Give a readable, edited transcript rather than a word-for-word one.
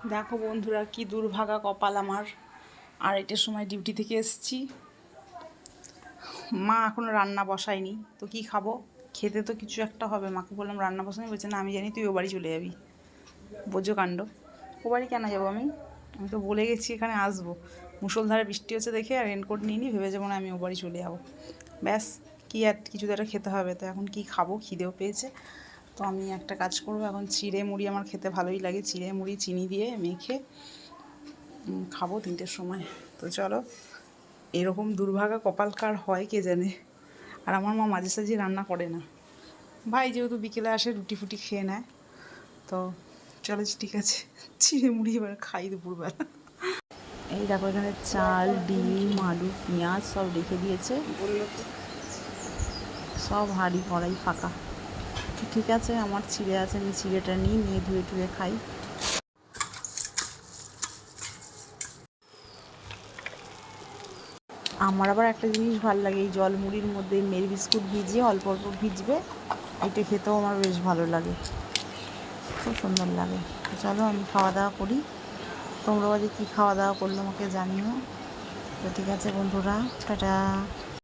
দেখো বন্ধুরা, কি দুর্ভাগা কপাল আমার। আড়াইটের সময় ডিউটি থেকে এসেছি, মা এখনও রান্না বসায়নি, তো কি খাবো? খেতে তো কিছু একটা হবে। মাকে বললাম রান্না বসানি, বলছে না আমি জানি তুই ও বাড়ি চলে যাবি। বোঝো কাণ্ড। ও বাড়ি কেন যাবো আমি? আমি তো বলে গেছি এখানে আসবো। মুষলধারে বৃষ্টি হচ্ছে দেখে আর রেনকোট নিয়ে ভেবে যাবো না আমি ও বাড়ি চলে যাবো। ব্যাস, কি আর কিছু তো একটা খেতে হবে। তো এখন কি খাবো, খিদেও পেয়েছে। তো আমি একটা কাজ করবো, এখন চিড়ে মুড়ি আমার খেতে ভালোই লাগে, চিড়ে মুড়ি চিনি দিয়ে মেখে খাবো 3টের সময়। তো চলো, এরকম দুর্ভাগা কপাল কার হয় কে জানে। আর আমার মা মাঝে সাঝে রান্না করে না, ভাই যেহেতু বিকেলে আসে রুটি ফুটি খেয়ে নেয়। তো চলো ঠিক আছে, চিড়ে মুড়ি এবার খাই দুপুরবেলা। এই দেখো এখানে চাল, ডিম, আলু, পেঁয়াজ সব রেখে দিয়েছে, সব হাঁড়ি কড়াই ফাঁকা। তো ঠিক আছে, আমার চিড়ে আছে, আমি চিড়েটা নিয়ে ধুয়ে টুয়ে খাই। আমার আবার একটা জিনিস ভালো লাগে, এই জল মুড়ির মধ্যে মেরি বিস্কুট ভিজিয়ে অল্প অল্প ভিজবে, এটা খেতেও আমার বেশ ভালো লাগে, খুব সুন্দর লাগে। তো চলো আমি খাওয়া দাওয়া করি, তোমরাও আজ কী খাওয়া দাওয়া করলো আমাকে জানিও। তো ঠিক আছে বন্ধুরা, টাটা।